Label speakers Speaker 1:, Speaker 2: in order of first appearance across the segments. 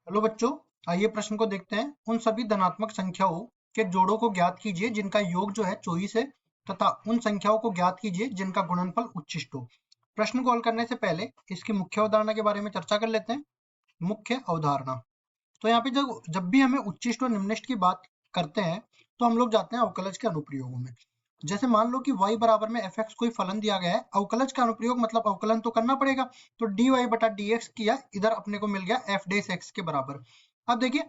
Speaker 1: Hello बच्चों, आइए प्रश्न को देखते हैं। उन सभी धनात्मक संख्याओं के जोड़ों को ज्ञात कीजिए जिनका योग जो है 24 है तथा उन संख्याओं को ज्ञात कीजिए जिनका गुणनफल उच्चिष्ट हो। प्रश्न को हल करने से पहले इसकी मुख्य अवधारणा के बारे में चर्चा कर लेते हैं। मुख्य अवधारणा, तो यहाँ पे जब जब भी हमें उच्चिष्ट और निम्निष्ट की बात करते हैं तो हम लोग जाते हैं अवकलज के अनुप्रयोगों में। जैसे मान लो कि y बराबर में fx कोई फलन दिया गया है, अवकलज का अनुप्रयोग मतलब अवकलन तो करना पड़ेगा। तो dy बटा dx किया, इधर अपने को मिल गया f डेश x के बराबर। अब देखिए,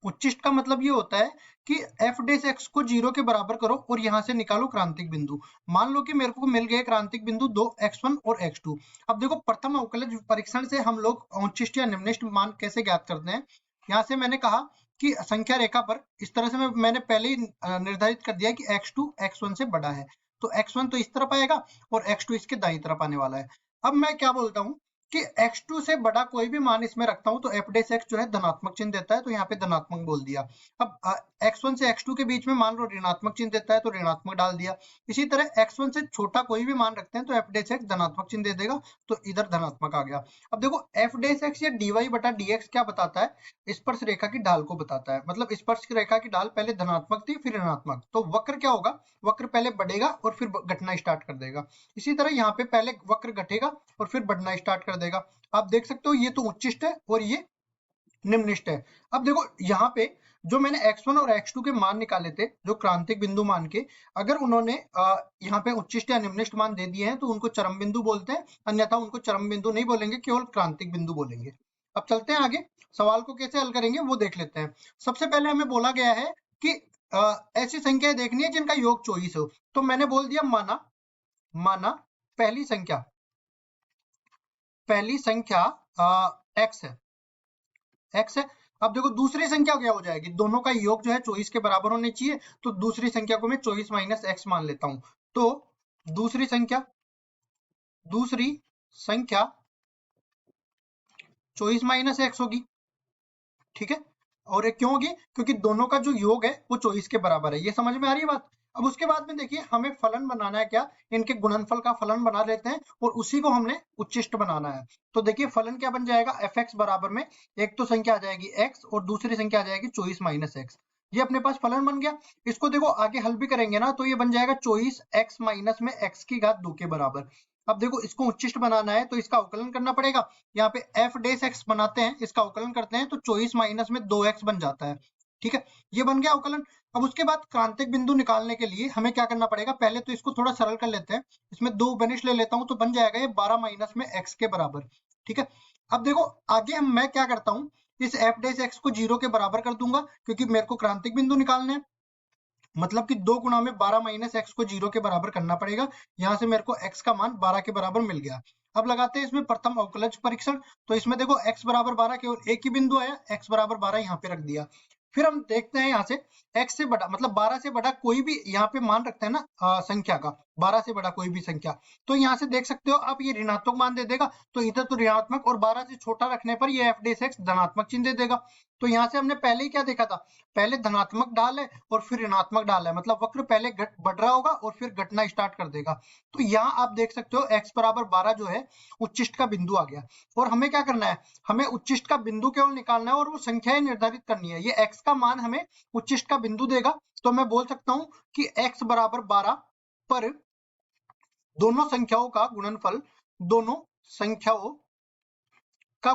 Speaker 1: उच्चिष्ट का मतलब ये होता है कि f डेश x को 0 के बराबर करो और यहाँ से निकालो क्रांतिक बिंदु। मान लो कि मेरे को मिल गए क्रांतिक बिंदु 2 x1 और x2। अब देखो, प्रथम अवकलज परीक्षण से हम लोग उच्चिष्ट या निम्निष्ट मान कैसे ज्ञात करते हैं। यहाँ से मैंने कहा कि संख्या रेखा पर इस तरह से मैंने पहले ही निर्धारित कर दिया कि x2 x1 से बड़ा है, तो x1 तो इस तरफ आएगा और x2 इसके दाईं तरफ आने वाला है। अब मैं क्या बोलता हूँ कि x2 से बड़ा कोई भी मान इसमें रखता हूं तो f डेश x जो है धनात्मक चिन्ह देता है, तो यहाँ पे धनात्मक बोल दिया। अब x1 से x2 के बीच में मान लो ऋणात्मक चिन्ह देता है तो ऋणात्मक डाल दिया। इसी तरह x1 से छोटा कोई भी मान रखते हैं तो f डेश x धनात्मक चिन्ह दे देगा, तो इधर धनात्मक आ गया। अब देखो, f डेश x या dy बटा dx क्या बताता है, स्पर्श रेखा की ढाल को बताता है। मतलब स्पर्श रेखा की ढाल पहले धनात्मक थी फिर ऋणात्मक, तो वक्र क्या होगा, वक्र पहले बढ़ेगा और फिर घटना स्टार्ट कर देगा। इसी तरह यहाँ पे पहले वक्र घटेगा और फिर बढ़ना स्टार्ट कर देगा। आप देख सकते हो ये तो उच्चिष्ट है और ये निम्निष्ट है। अब देखो यहाँ पे जो मैंने x1 और x2 के मान निकाले थे जो क्रांतिक बिंदु मान के, अगर उन्होंने यहाँ पे उच्चिष्ट या निम्निष्ट मान दे दिए हैं तो उनको चरम बिंदु बोलते हैं, अन्यथा उनको चरम बिंदु नहीं बोलेंगे, केवल क्रांतिक बिंदु बोलेंगे। अब चलते हैं आगे, सवाल को कैसे हल करेंगे वो देख लेते हैं। सबसे पहले हमें बोला गया है कि ऐसी संख्याएं देखनी है जिनका योग 24 हो। तो मैंने बोल दिया माना पहली संख्या x है, x है। अब देखो दूसरी संख्या क्या हो जाएगी, दोनों का योग जो है 24 के बराबर होने चाहिए, तो दूसरी संख्या को मैं 24 माइनस x मान लेता हूं। तो दूसरी संख्या 24 माइनस x होगी, ठीक है। और ये क्यों होगी, क्योंकि दोनों का जो योग है वो 24 के बराबर है। ये समझ में आ रही है बात। अब उसके बाद में देखिए, हमें फलन बनाना है क्या, इनके गुणनफल का फलन बना लेते हैं और उसी को हमने उच्चिष्ट बनाना है। तो देखिए फलन क्या बन जाएगा, fx बराबर में एक तो संख्या आ जाएगी x और दूसरी संख्या आ जाएगी 24 माइनस x। ये अपने पास फलन बन गया। इसको देखो आगे हल भी करेंगे ना तो ये बन जाएगा 24 x माइनस में x की घात 2 के बराबर। अब देखो इसको उच्चिष्ट बनाना है तो इसका अवकलन करना पड़ेगा। यहाँ पे f डेश x बनाते हैं, इसका अवकलन करते हैं तो 24 माइनस में 2x बन जाता है, ठीक है। ये बन गया अवकलन। अब उसके बाद क्रांतिक बिंदु निकालने के लिए हमें क्या करना पड़ेगा, पहले तो इसको थोड़ा सरल कर लेते हैं। इसमें 2 बेनिश ले लेता हूं तो बन जाएगा ये 12 माइनस में x के बराबर, ठीक है। अब देखो आगे मैं क्या करता हूँ, इस f डेश x को 0 के बराबर कर दूंगा क्योंकि मेरे को क्रांतिक बिंदु निकालने हैं। मतलब कि 2 गुणा में 12 माइनस x को 0 के बराबर करना पड़ेगा। यहाँ से मेरे को x का मान 12 के बराबर मिल गया। अब लगाते हैं इसमें प्रथम अवकलज परीक्षण। तो इसमें देखो x बराबर 12 केवल एक ही बिंदु आया, x बराबर 12 यहाँ पे रख दिया। फिर हम देखते हैं यहाँ से x से बड़ा मतलब 12 से बड़ा कोई भी यहाँ पे मान रखते हैं ना संख्या का, 12 से बड़ा कोई भी संख्या, तो यहाँ से देख सकते हो आप ये ऋणात्मक मान दे देगा, तो इधर तो ऋणात्मक और 12 से छोटा रखने पर ये f डेश x धनात्मक चिन्ह दे देगा। तो यहाँ से हमने पहले ही क्या देखा था, पहले धनात्मक ढाल है और फिर ऋणात्मक ढाल है, मतलब वक्र पहले बढ़ रहा होगा और फिर घटना स्टार्ट कर देगा। तो यहाँ आप देख सकते हो x बराबर 12 जो है उच्चिष्ट का बिंदु आ गया। और हमें क्या करना है, हमें उच्चिष्ट का बिंदु केवल निकालना है और वो संख्याएं निर्धारित करनी है। ये x का मान हमें उच्चिष्ट का बिंदु देगा। तो मैं बोल सकता हूं कि x बराबर 12 पर दोनों संख्याओं का गुणनफल, दोनों संख्याओं का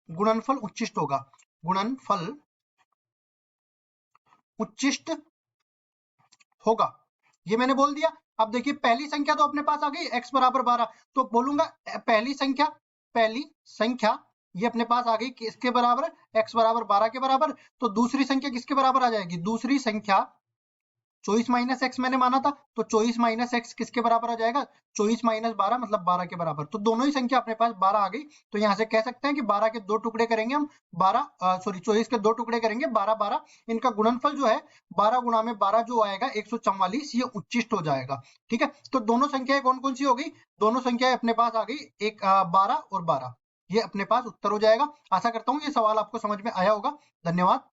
Speaker 1: गुणनफल उच्चिष्ट होगा। गुणनफल उच्चिष्ट होगा, ये मैंने बोल दिया। अब देखिए पहली संख्या तो अपने पास आ गई x बराबर 12, तो बोलूंगा पहली संख्या ये अपने पास आ गई किसके बराबर, x बराबर 12 के बराबर। तो दूसरी संख्या किसके बराबर आ जाएगी, दूसरी संख्या 24 माइनस एक्स मैंने माना था, तो 24 माइनस एक्स किसके बराबर आ जाएगा, 24 माइनस 12 मतलब 12 के बराबर। तो दोनों ही संख्या अपने पास 12 आ गई। तो यहाँ से कह सकते हैं कि 12 के 2 टुकड़े करेंगे हम, 24 के 2 टुकड़े करेंगे 12 12, इनका गुणनफल जो है 12 गुणा में 12 जो आएगा 144, ये उच्चिष्ट हो जाएगा, ठीक है। तो दोनों संख्याएं कौन कौन सी हो गई, दोनों संख्याएं अपने पास आ गई, एक 12 और 12, ये अपने पास उत्तर हो जाएगा। आशा करता हूँ ये सवाल आपको समझ में आया होगा। धन्यवाद।